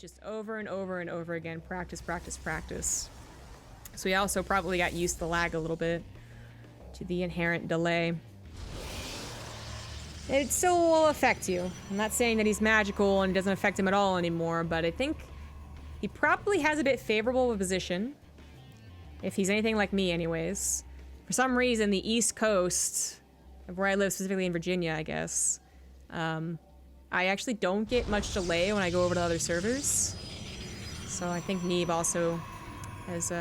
Just over and over and over again. Practice, practice, practice. So he also probably got used to the lag a little bit. To the inherent delay. It still will affect you. I'm not saying that he's magical and it doesn't affect him at all anymore, but I think he probably has a bit favorable of a position. If he's anything like me anyways. For some reason, the East Coast, of where I live, specifically in Virginia, I guess, I actually don't get much delay when I go over to other servers. So I think Neeb also has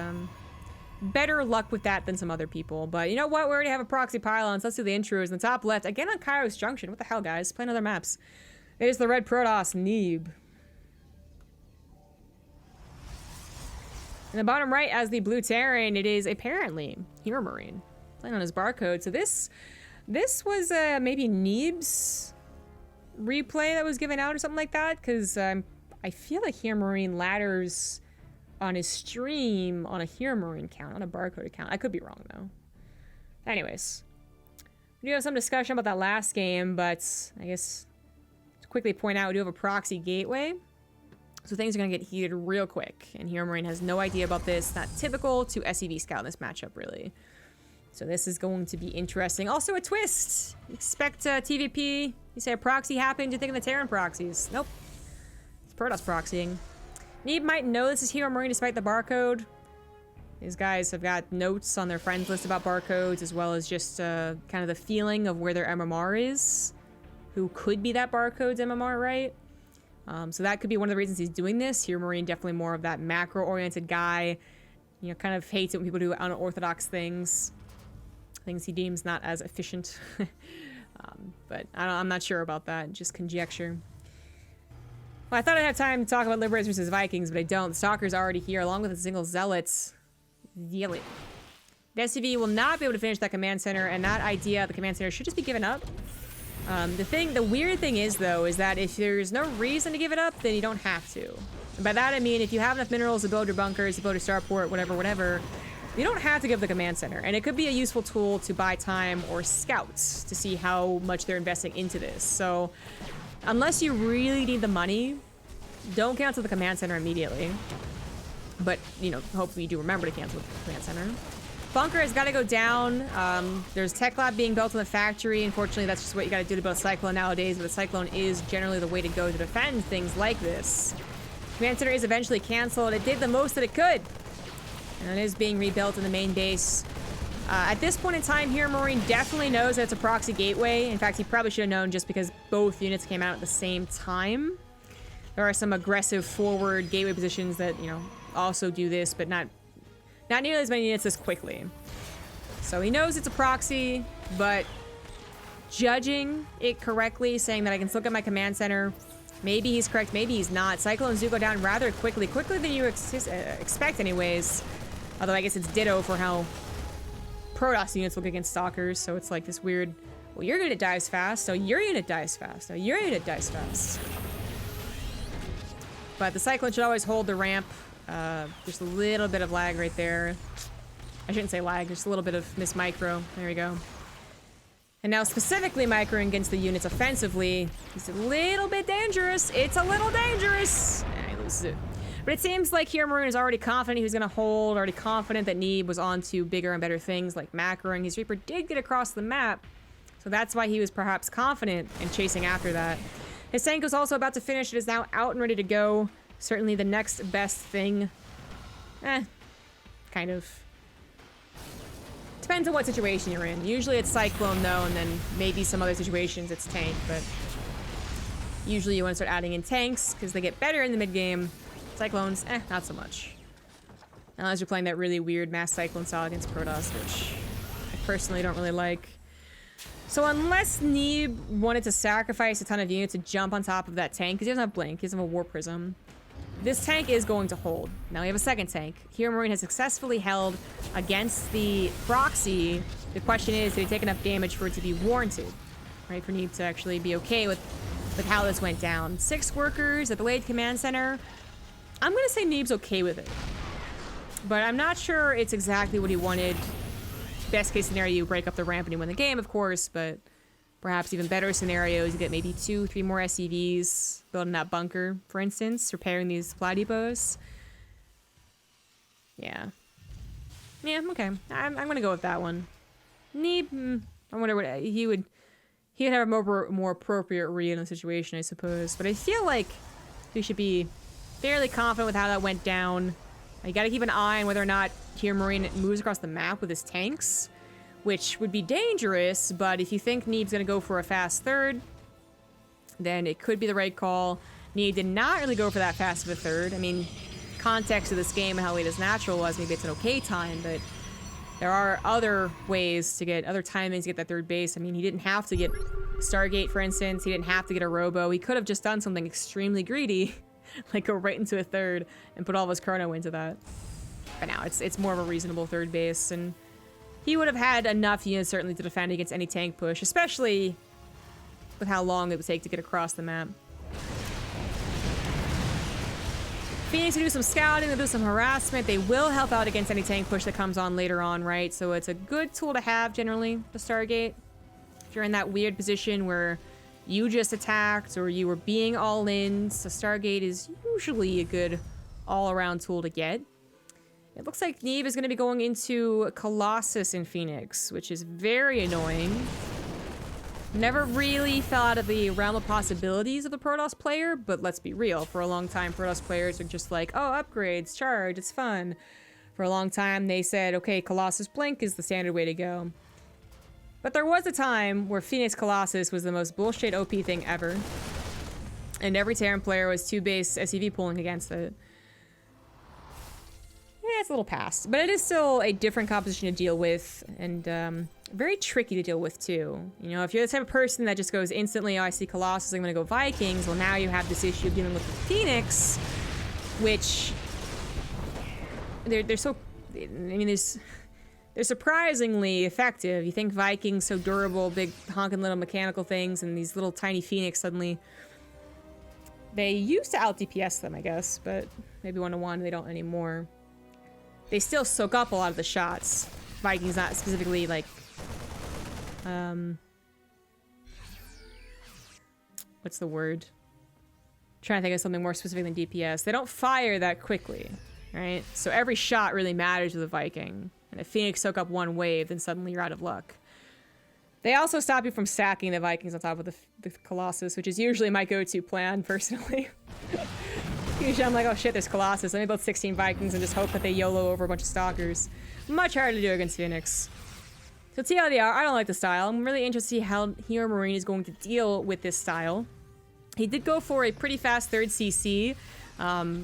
better luck with that than some other people. But you know what? We already have a proxy pylon, so let's do the intros. In the top left, again on Kairos Junction. What the hell, guys? Playing other maps. It is the red Protoss, Neeb. In the bottom right, as the blue Terran, it is apparently Heromarine. Playing on his barcode. So this was maybe Neeb's replay that was given out or something like that, because I feel like Heromarine ladders on his stream on a Heromarine account, on a barcode account. I could be wrong, though. Anyways. We do have some discussion about that last game, but I guess to quickly point out, we do have a proxy gateway. So things are going to get heated real quick. And Heromarine has no idea about this. Not typical to SEV Scout in this matchup, really. So this is going to be interesting. Also a twist. Expect TVP. You say a proxy happened, you think of the Terran proxies. Nope. It's Protoss proxying. Neeb might know this is Heromarine despite the barcode. These guys have got notes on their friends list about barcodes, as well as just kind of the feeling of where their MMR is. Who could be that barcode's MMR, right? So that could be one of the reasons he's doing this. Heromarine definitely more of that macro-oriented guy. You know, kind of hates it when people do unorthodox things. Things he deems not as efficient. But I'm not sure about that. Just conjecture. Well, I thought I'd have time to talk about Liberators versus Vikings, but I don't. The Stalker's already here, along with a single Zealots. The SCV will not be able to finish that command center, and that idea of the command center should just be given up. The weird thing is, though, is that if there's no reason to give it up, then you don't have to. And by that, I mean, if you have enough minerals to build your bunkers, to build your starport, whatever, you don't have to give the command center. And it could be a useful tool to buy time or scouts to see how much they're investing into this. So unless you really need the money, don't cancel the command center immediately. But, you know, hopefully you do remember to cancel the command center. Bunker has got to go down. There's tech lab being built in the factory. Unfortunately, that's just what you got to do to build a Cyclone nowadays, but the Cyclone is generally the way to go to defend things like this. Command center is eventually canceled. It did the most that it could. And it is being rebuilt in the main base. At this point in time, Heromarine definitely knows that it's a proxy gateway. In fact, he probably should have known just because both units came out at the same time. There are some aggressive forward gateway positions that, you know, also do this, but not nearly as many units as quickly. So he knows it's a proxy, but judging it correctly, saying that I can still get my command center, maybe he's correct, maybe he's not. Cyclones do go down rather quickly than you expect anyways. Although I guess it's ditto for how Protoss units look against Stalkers, so it's like this weird, well, your unit dies fast, so your unit dies fast, so your unit dies fast. But the Cyclone should always hold the ramp. Just a little bit of lag right there. I shouldn't say lag, just a little bit of miss micro. There we go. And now specifically microing against the units offensively, he's a little bit dangerous. It's a little dangerous. He loses it. But it seems like Heromarine is already confident he was going to hold, already confident that Neeb was on to bigger and better things like macroing. His Reaper did get across the map, so that's why he was perhaps confident in chasing after that. His tank was also about to finish. It is now out and ready to go. Certainly the next best thing. Kind of. Depends on what situation you're in. Usually it's Cyclone, though, and then maybe some other situations it's tank, but usually you want to start adding in tanks because they get better in the mid-game. Cyclones, not so much. Unless you're playing that really weird mass Cyclone style against Protoss, which I personally don't really like. So unless Neeb wanted to sacrifice a ton of units to jump on top of that tank, because he doesn't have Blink, he doesn't have a War Prism, this tank is going to hold. Now we have a second tank. Heromarine has successfully held against the proxy. The question is, did he take enough damage for it to be warranted? Right, for Neeb to actually be okay with how this went down. 6 workers at the Blade Command Center. I'm going to say Neeb's okay with it. But I'm not sure it's exactly what he wanted. Best case scenario, you break up the ramp and you win the game, of course, but Perhaps even better scenarios, you get maybe 2, 3 more SCVs building that bunker, for instance, repairing these supply depots. Yeah. Yeah, okay. I'm gonna go with that one. Neeb, I wonder what he'd have a more appropriate read on the situation, I suppose. But I feel like we should be fairly confident with how that went down. You gotta keep an eye on whether or not Heromarine moves across the map with his tanks, which would be dangerous, but if you think Neeb's gonna go for a fast third, then it could be the right call. Neeb did not really go for that fast of a third. I mean, context of this game and how late his natural was, maybe it's an okay time, but there are other ways to get, other timings to get that third base. I mean, he didn't have to get Stargate, for instance. He didn't have to get a robo. He could have just done something extremely greedy, like go right into a third and put all of his chrono into that. But now it's more of a reasonable third base, and he would have had enough units certainly to defend against any tank push, especially with how long it would take to get across the map. Phoenix will do some scouting, they'll do some harassment. They will help out against any tank push that comes on later on, right? So it's a good tool to have, generally, the Stargate. If you're in that weird position where you just attacked or you were being all in, so Stargate is usually a good all-around tool to get. It looks like Neeb is going to be going into Colossus in Phoenix, which is very annoying. Never really fell out of the realm of possibilities of a Protoss player, but let's be real. For a long time, Protoss players are just like, oh, upgrades, charge, it's fun. For a long time, they said, okay, Colossus Blink is the standard way to go. But there was a time where Phoenix Colossus was the most bullshit OP thing ever. And every Terran player was 2-base SCV pulling against it. Yeah, it's a little past, but it is still a different composition to deal with, and very tricky to deal with too. You know, if you're the type of person that just goes instantly, oh, I see Colossus, I'm gonna go Vikings, well now you have this issue of dealing with the Phoenix, which they're so, I mean, they're surprisingly effective. You think Vikings so durable, big honking little mechanical things, and these little tiny Phoenix suddenly, they used to out DPS them, I guess, but maybe 1-to-1 they don't anymore. They still soak up a lot of the shots. Vikings not specifically like, what's the word? Trying to think of something more specific than DPS. They don't fire that quickly, right? So every shot really matters with a Viking. And if Phoenix soak up one wave, then suddenly you're out of luck. They also stop you from stacking the Vikings on top of the Colossus, which is usually my go-to plan, personally. Usually I'm like, oh shit, there's Colossus. Let me build 16 Vikings and just hope that they YOLO over a bunch of Stalkers. Much harder to do against Phoenix. So TLDR, I don't like the style. I'm really interested to see how Heromarine is going to deal with this style. He did go for a pretty fast third CC,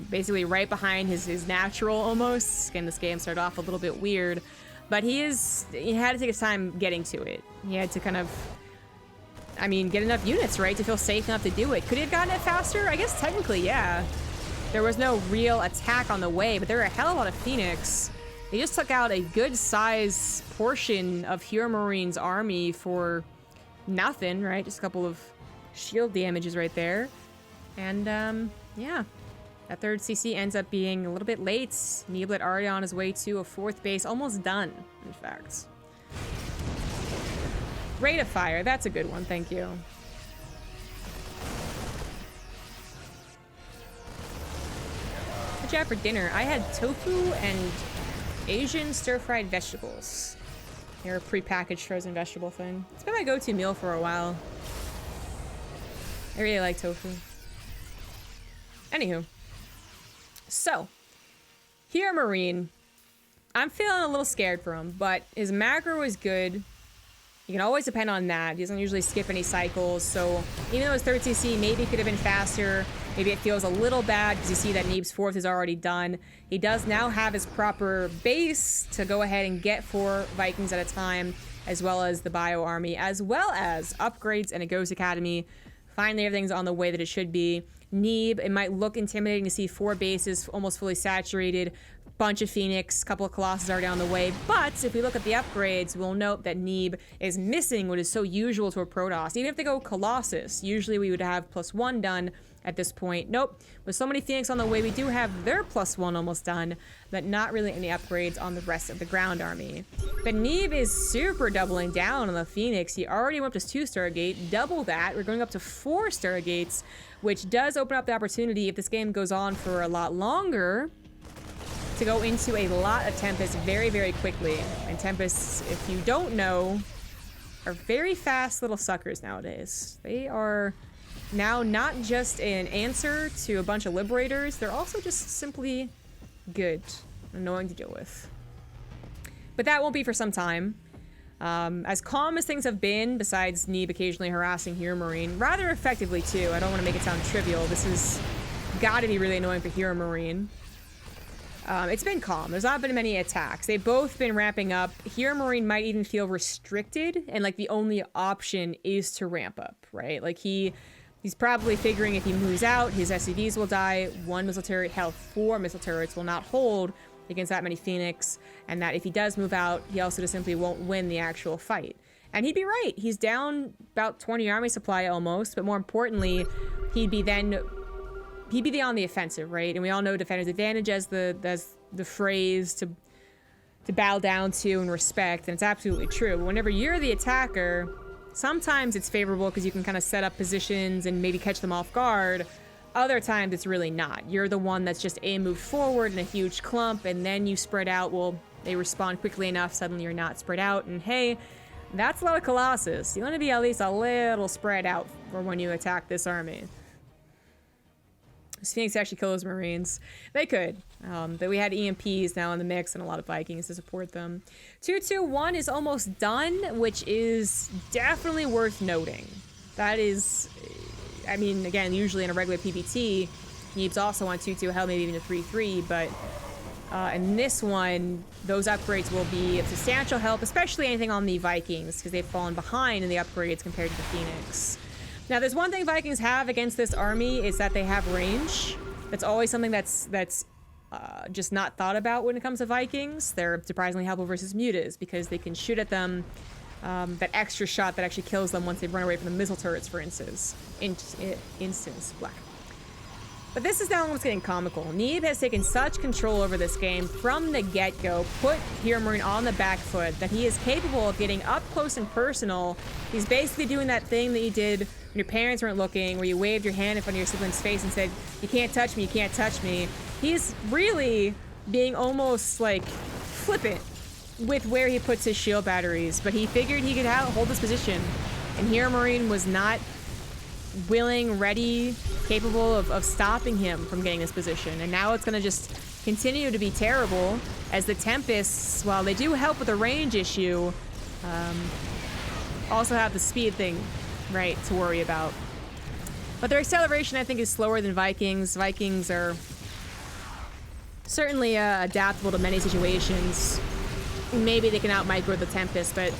basically right behind his natural almost. Again, this game started off a little bit weird, but he had to take his time getting to it. He had to kind of, I mean, get enough units, right, to feel safe enough to do it. Could he have gotten it faster? I guess technically, yeah. There was no real attack on the way, but there were a hell of a lot of Phoenix. They just took out a good size portion of Heromarines' army for nothing, right? Just a couple of shield damages right there. And, yeah. That third CC ends up being a little bit late. Neeb already on his way to a fourth base. Almost done, in fact. Rate of fire. That's a good one. Thank you. What'd you have for dinner? I had tofu and Asian stir-fried vegetables. They're a pre-packaged frozen vegetable thing. It's been my go-to meal for a while. I really like tofu. Anywho. So, Heromarine. I'm feeling a little scared for him, but his macro is good. You can always depend on that. He doesn't usually skip any cycles, so even though his third CC maybe could have been faster, maybe it feels a little bad because you see that Neeb's fourth is already done. He does now have his proper base to go ahead and get 4 Vikings at a time, as well as the Bio Army, as well as upgrades and a Ghost Academy. Finally, everything's on the way that it should be. Neeb, it might look intimidating to see 4 bases almost fully saturated. bunch of Phoenix, couple of Colossus are down the way. But if we look at the upgrades, we'll note that Neeb is missing what is so usual to a Protoss. Even if they go Colossus, usually we would have +1 done at this point. Nope. With so many Phoenix on the way, we do have their +1 almost done, but not really any upgrades on the rest of the ground army. But Neeb is super doubling down on the Phoenix. He already went up to 2 Stargate, double that. We're going up to 4 Stargates, which does open up the opportunity, if this game goes on for a lot longer, to go into a lot of Tempest very, very quickly. And Tempests, if you don't know, are very fast little suckers nowadays. They are now not just an answer to a bunch of Liberators, they're also just simply good, annoying to deal with. But that won't be for some time. As calm as things have been, besides Neeb occasionally harassing Heromarine, rather effectively too, I don't want to make it sound trivial, this has got to be really annoying for Heromarine. It's been calm. There's not been many attacks. They've both been ramping up. Heromarine might even feel restricted, and like the only option is to ramp up, right? Like he's probably figuring if he moves out, his SCVs will die, 1 missile turret, hell, 4 missile turrets will not hold against that many Phoenix, and that if he does move out, he also just simply won't win the actual fight. And he'd be right. He's down about 20 army supply almost, but more importantly, he'd be on the offensive, right? And we all know defender's advantage as the phrase to bow down to and respect, and it's absolutely true. But whenever you're the attacker, sometimes it's favorable because you can kind of set up positions and maybe catch them off guard. Other times it's really not. You're the one that's just moved forward in a huge clump, and then you spread out. Well, they respond quickly enough, suddenly you're not spread out, and hey, that's a lot of Colossus. You want to be at least a little spread out for when you attack this army. Phoenix actually kill those Marines. They could. But we had EMPs now in the mix and a lot of Vikings to support them. 2-2-1 is almost done, which is definitely worth noting. That is, I mean, again, usually in a regular PvT, Neeb's also on 2-2, hell, maybe even a 3-3, but in this one, those upgrades will be of substantial help, especially anything on the Vikings, because they've fallen behind in the upgrades compared to the Phoenix. Now, there's one thing Vikings have against this army is that they have range. That's always something that's just not thought about when it comes to Vikings. They're surprisingly helpful versus mutas because they can shoot at them that extra shot that actually kills them once they run away from the missile turrets, for instance. Black. But this is now what's getting comical. Neeb has taken such control over this game from the get-go, put Heromarine on the back foot, that he is capable of getting up close and personal. He's basically doing that thing that you did when your parents weren't looking, where you waved your hand in front of your sibling's face and said, "You can't touch me, you can't touch me." He's really being almost like flippant with where he puts his shield batteries, but he figured he could hold this position, and Heromarine was not willing, ready, capable of stopping him from getting this position. And now it's going to just continue to be terrible as the Tempests, while they do help with the range issue, also have the speed thing, right, to worry about. But their acceleration, I think, is slower than Vikings. Vikings are certainly adaptable to many situations. Maybe they can out-micro the Tempest, but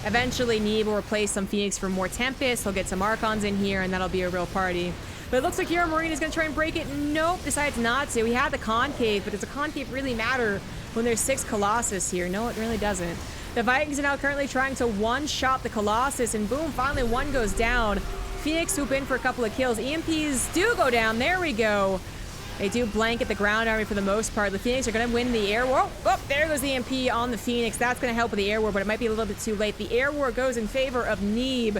eventually Neeb will replace some Phoenix for more Tempest. He'll get some Archons in here, and that'll be a real party. But it looks like Heromarine is going to try and break it. Nope, decides not to. We had the concave, but does the concave really matter when there's 6 Colossus here? No, it really doesn't. The Vikings are now currently trying to one-shot the Colossus, and boom, finally one goes down. Phoenix swoop in for a couple of kills. EMPs do go down. There we go. They do blanket the ground army for the most part. The Phoenix are going to win the air war. Oh, there goes the EMP on the Phoenix. That's going to help with the air war, but it might be a little bit too late. The air war goes in favor of Neeb,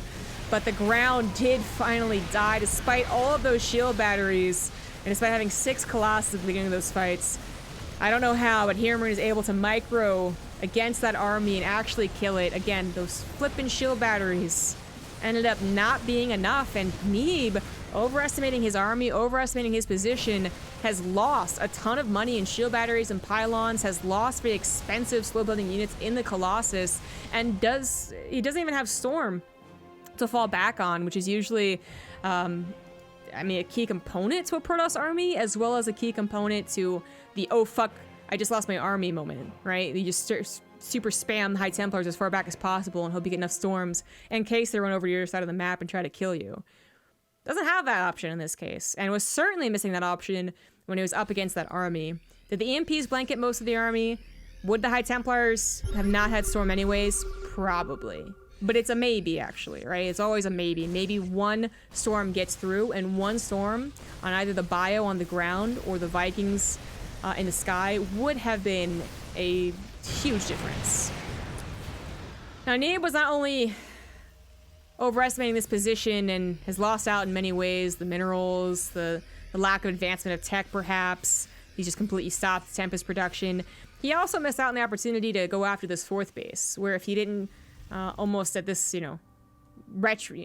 but the ground did finally die despite all of those shield batteries and despite having 6 Colossus at the beginning of those fights. I don't know how, but Heromarine is able to micro against that army and actually kill it. Again, those flippin' shield batteries ended up not being enough, and Neeb, overestimating his army, overestimating his position, has lost a ton of money in shield batteries and pylons, has lost very expensive slow building units in the Colossus, and he doesn't even have Storm to fall back on, which is usually I mean, a key component to a Protoss army, as well as a key component to the "oh fuck, I just lost my army" moment, right? You just super spam High Templars as far back as possible and hope you get enough storms in case they run over to your side of the map and try to kill you. Doesn't have that option in this case, and was certainly missing that option when he was up against that army. Did the EMPs blanket most of the army? Would the High Templars have not had Storm anyways? Probably. But it's a maybe, actually, right? It's always a maybe. Maybe one storm gets through, and one storm on either the bio on the ground or the Vikings in the sky would have been a huge difference. Now, Neeb was not only overestimating this position and has lost out in many ways, the minerals, the lack of advancement of tech, perhaps. He just completely stopped Tempest production. He also missed out on the opportunity to go after this 4th base, where if he didn't almost at this, you know, retro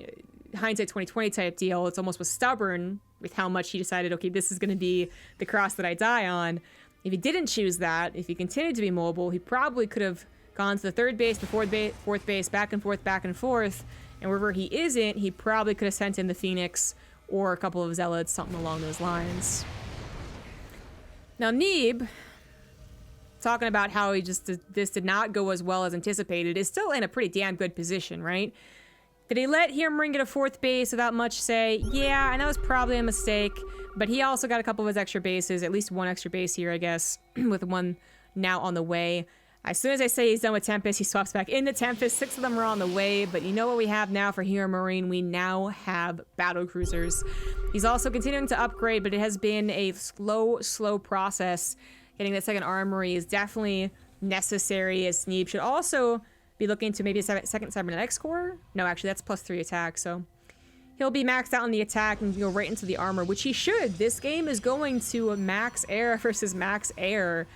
hindsight 2020 type deal, it's almost was stubborn with how much he decided, okay, this is going to be the cross that I die on. If he didn't choose that, if he continued to be mobile, he probably could have gone to the 3rd base, the 4th base, back and forth, and wherever he isn't, he probably could have sent in the Phoenix or a couple of Zealots, something along those lines. Now, Neeb, talking about how he just this did not go as well as anticipated, is still in a pretty damn good position, right? Did he let Heromarine get a 4th base without much say? Yeah, and that was probably a mistake, but he also got a couple of his extra bases, at least one extra base here, I guess, with one now on the way. As soon as I say he's done with Tempest, he swaps back into Tempest. 6 of them are on the way, but you know what we have now for Heromarine? We now have battle cruisers. He's also continuing to upgrade, but it has been a slow process. Getting that 2nd armory is definitely necessary, as Neeb should also be looking to maybe a 2nd cybernetics core. No, actually, that's +3 attack, so he'll be maxed out on the attack and go right into the armor, which he should. This game is going to max air versus max air,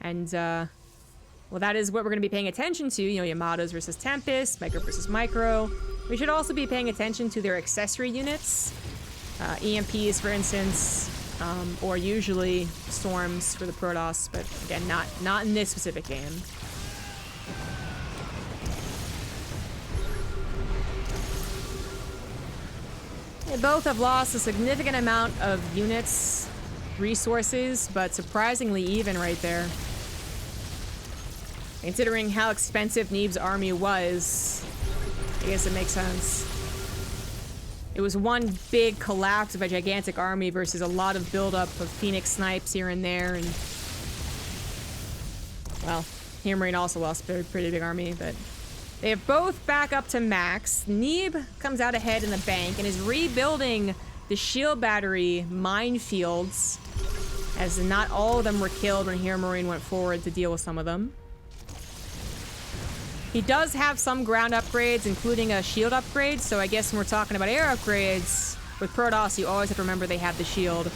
and well, that is what we're going to be paying attention to. You know, Yamato's versus Tempest, Micro versus Micro. We should also be paying attention to their accessory units, EMPs, for instance, or usually Storms for the Protoss, but again, not in this specific game. They both have lost a significant amount of units, resources, but surprisingly even right there. Considering how expensive Neeb's army was, I guess it makes sense. It was one big collapse of a gigantic army versus a lot of buildup of Phoenix snipes here and there, and well, Heromarine also lost a pretty big army, but they have both back up to max. Neeb comes out ahead in the bank and is rebuilding the shield battery minefields, as not all of them were killed when Heromarine went forward to deal with some of them. He does have some ground upgrades, including a shield upgrade, so I guess when we're talking about air upgrades, with Protoss, you always have to remember they have the shield.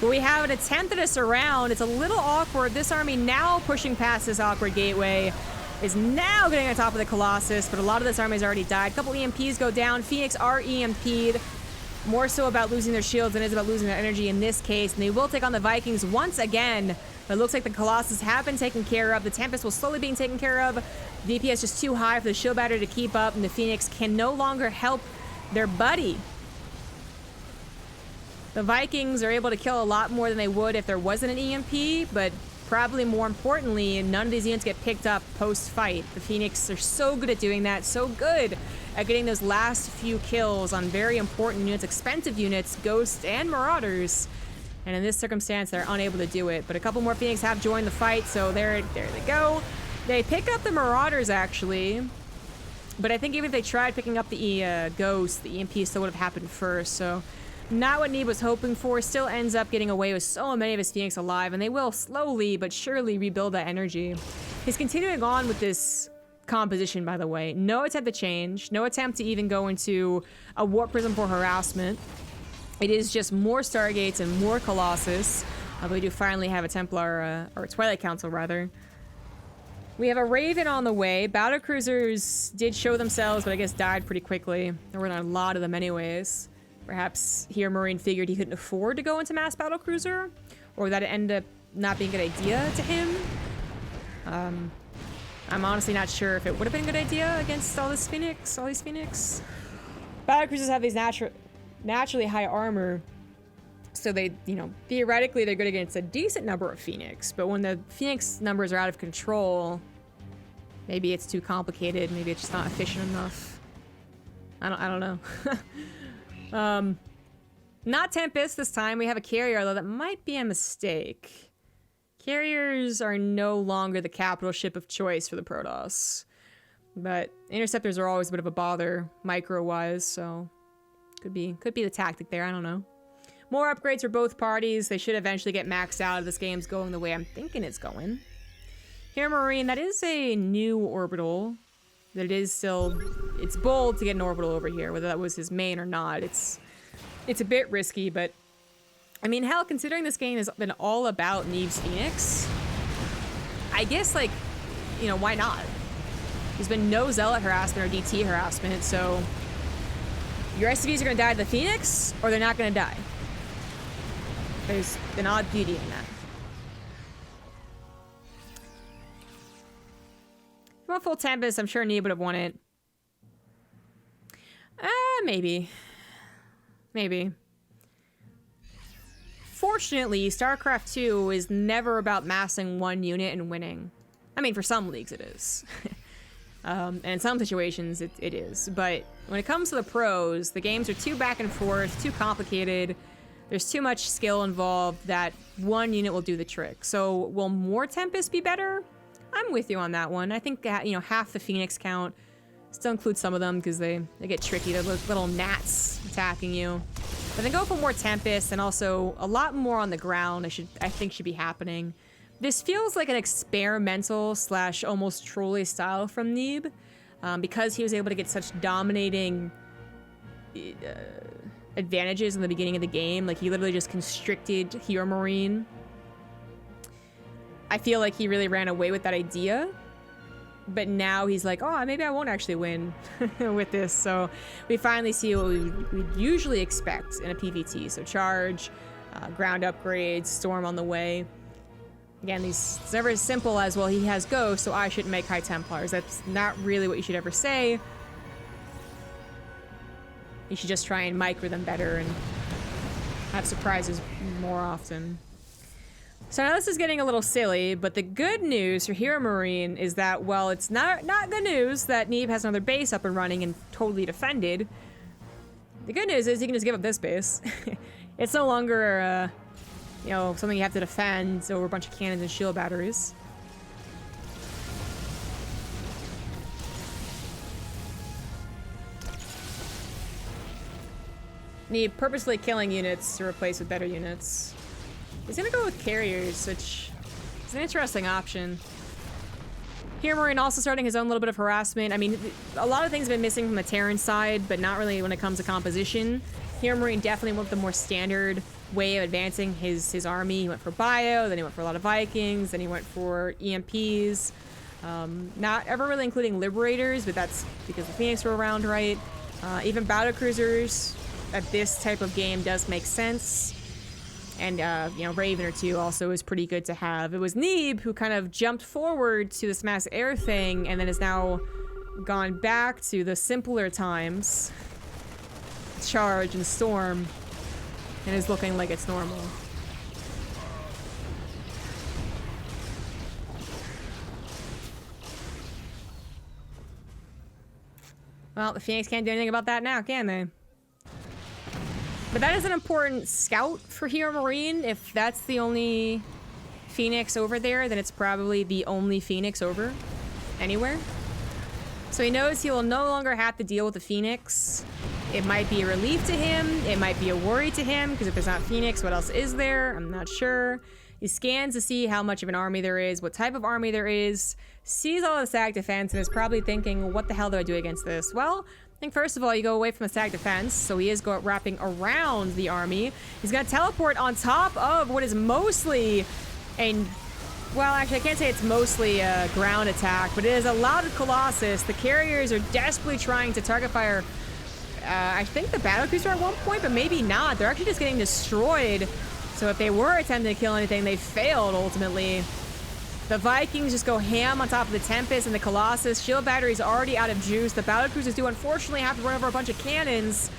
But we have an attempt at a surround. It's a little awkward. This army now pushing past this awkward gateway is now getting on top of the Colossus, but a lot of this army has already died. A couple EMPs go down. Phoenix are EMP'd. More so about losing their shields than it is about losing their energy in this case, and they will take on the Vikings once again. But it looks like the Colossus have been taken care of. The Tempest will slowly be taken care of. DPS just too high for the shield battery to keep up, and the Phoenix can no longer help their buddy. The Vikings are able to kill a lot more than they would if there wasn't an EMP, but probably more importantly, none of these units get picked up post-fight. The Phoenix are so good at doing that, so good at getting those last few kills on very important units, expensive units, Ghosts and Marauders. And in this circumstance, they're unable to do it. But a couple more Phoenix have joined the fight, so there they go. They pick up the Marauders, actually. But I think even if they tried picking up the Ghost, the EMP still would have happened first. So not what Neeb was hoping for. Still ends up getting away with so many of his Phoenix alive. And they will slowly but surely rebuild that energy. He's continuing on with this composition, by the way. No attempt to change. No attempt to even go into a Warp Prism for harassment. It is just more Stargates and more Colossus. We do finally have a Templar, or a Twilight Council, rather. We have a Raven on the way. Battle cruisers did show themselves, but I guess died pretty quickly. There were not a lot of them anyways. Perhaps Heromarine figured he couldn't afford to go into mass battle cruiser, or that it ended up not being a good idea to him. I'm honestly not sure if it would have been a good idea against all these Phoenix. Battle cruisers have these naturally high armor, so they, you know, theoretically they're good against a decent number of Phoenix, but when the Phoenix numbers are out of control, maybe it's too complicated, maybe it's just not efficient enough. I don't know. Not Tempest this time. We have a carrier, although that might be a mistake. Carriers are no longer the capital ship of choice for the Protoss. But interceptors are always a bit of a bother, micro-wise, so could be the tactic there, I don't know. More upgrades for both parties. They should eventually get maxed out if this game's going the way I'm thinking it's going. Heromarine, that is a new orbital. That it is still, it's bold to get an orbital over here, whether that was his main or not. It's a bit risky, but I mean, hell, considering this game has been all about Neeb's Phoenix, I guess, like, you know, why not? There's been no Zealot harassment or DT harassment, so your SCVs are gonna die to the Phoenix, or they're not gonna die. There's an odd beauty in that. If you want full Tempest, I'm sure Neeb would have won it. Maybe. Maybe. Fortunately, StarCraft 2 is never about massing one unit and winning. I mean, for some leagues it is. And in some situations it is. But when it comes to the pros, the games are too back and forth, too complicated. There's too much skill involved that one unit will do the trick. So will more Tempest be better? I'm with you on that one. I think, you know, half the Phoenix count. Still include some of them because they get tricky. They're little gnats attacking you. But then go for more Tempest and also a lot more on the ground I think should be happening. This feels like an experimental / almost trolley style from Neeb. Because he was able to get such dominating advantages in the beginning of the game. Like, he literally just constricted Heromarine. I feel like he really ran away with that idea. But now he's like, oh, maybe I won't actually win with this. So we finally see what we'd usually expect in a PvT. So charge, ground upgrades, storm on the way. Again, it's never as simple as, well, he has Ghost, so I shouldn't make High Templars. That's not really what you should ever say. You should just try and micro them better and have surprises more often. So now this is getting a little silly, but the good news for Heromarine is that, well, it's not good news that Neeb has another base up and running and totally defended. The good news is you can just give up this base. It's no longer, you know, something you have to defend over a bunch of cannons and shield batteries. Neeb purposely killing units to replace with better units. He's gonna go with carriers, which is an interesting option. Heromarine also starting his own little bit of harassment. I mean, a lot of things have been missing from the Terran side, but not really when it comes to composition. Heromarine definitely went the more standard way of advancing his army. He went for bio, then he went for a lot of Vikings, then he went for EMPs. Not ever really including Liberators, but that's because the Phoenix were around, right? Even battlecruisers at this type of game does make sense. And, you know, Raven or two also is pretty good to have. It was Neeb who kind of jumped forward to this mass air thing and then has now gone back to the simpler times. Charge and storm. And is looking like it's normal. Well, the Phoenix can't do anything about that now, can they? But that is an important scout for Heromarine. If that's the only Phoenix over there, then it's probably the only Phoenix over anywhere. So he knows he will no longer have to deal with the Phoenix. It might be a relief to him. It might be a worry to him, because if there's not Phoenix, what else is there? I'm not sure. He scans to see how much of an army there is, what type of army there is, sees all the SAC defense, and is probably thinking, what the hell do I do against this? Well, I think first of all, you go away from the SAC defense, so he is wrapping around the army. He's going to teleport on top of what is mostly a... Well, actually, I can't say it's mostly a ground attack, but it is a loud colossus. The carriers are desperately trying to target fire. I think the battlecruiser at one point, but maybe not. They're actually just getting destroyed. So if they were attempting to kill anything, they failed ultimately. The Vikings just go ham on top of the Tempest and the Colossus. Shield battery's already out of juice. The battlecruisers do unfortunately have to run over a bunch of cannons,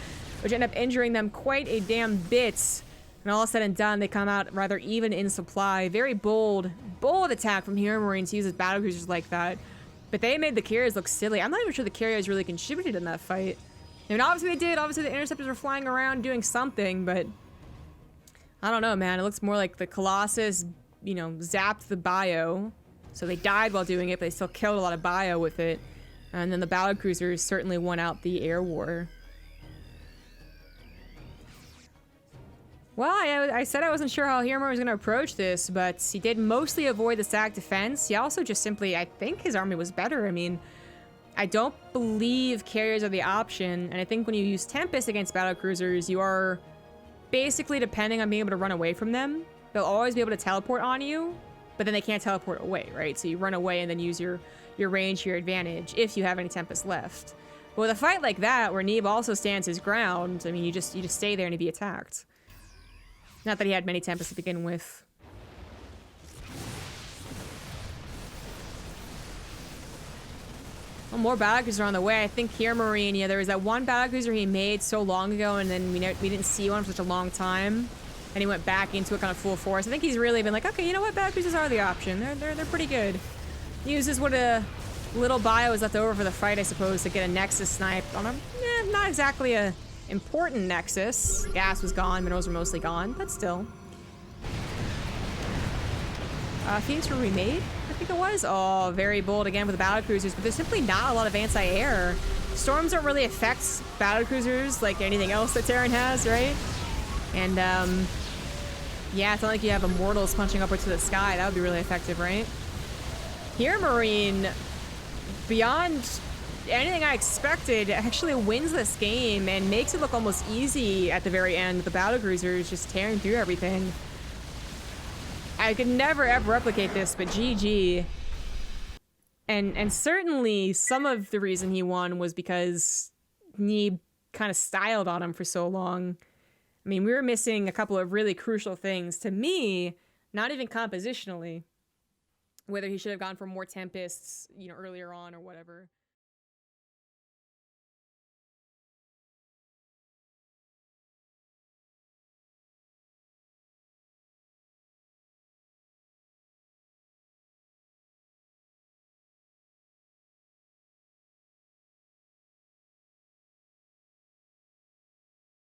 which end up injuring them quite a damn bit. And all said and done, they come out rather even in supply. Very bold attack from Heromarine to use his battlecruisers like that. But they made the carriers look silly. I'm not even sure the carriers really contributed in that fight. I mean, obviously they did. Obviously the interceptors were flying around doing something, but I don't know, man. It looks more like the Colossus you know, zapped the bio. So they died while doing it, but they still killed a lot of bio with it. And then the battlecruisers certainly won out the air war. Well, I said I wasn't sure how Heromarine was going to approach this, but he did mostly avoid the stack defense. He also just simply, I think his army was better. I mean, I don't believe carriers are the option, and I think when you use Tempest against battlecruisers, you are basically depending on being able to run away from them. They'll always be able to teleport on you, but then they can't teleport away, right? So you run away and then use your range to your advantage if you have any Tempest left. But with a fight like that, where Neeb also stands his ground, I mean, you just stay there and you be attacked. Not that he had many Tempests to begin with. Well, more battlecruisers are on the way. I think Heromarine, yeah, there was that one battlecruiser he made so long ago, and then we didn't see one for such a long time. And he went back into it kind of full force. I think he's really been like, okay, you know what? Battlecruisers are the option. They're pretty good. He uses what a little bio is left over for the fight, I suppose, to get a Nexus snipe on him. Not exactly a important Nexus. Gas was gone, minerals were mostly gone, but still. Phoenix were remade, I think it was. Oh, very bold again with the battlecruisers, but there's simply not a lot of anti-air. Storms don't really affect battlecruisers like anything else that Terran has, right? And, yeah, it's not like you have Immortals punching upward to the sky. That would be really effective, right? Heromarine, beyond anything I expected, actually wins this game and makes it look almost easy at the very end with the battlecruisers just tearing through everything. I could never ever replicate this, but GG. And certainly some of the reason he won was because Neeb kind of styled on him for so long. I mean, we were missing a couple of really crucial things to me, not even compositionally, whether he should have gone for more Tempests, you know, earlier on or whatever.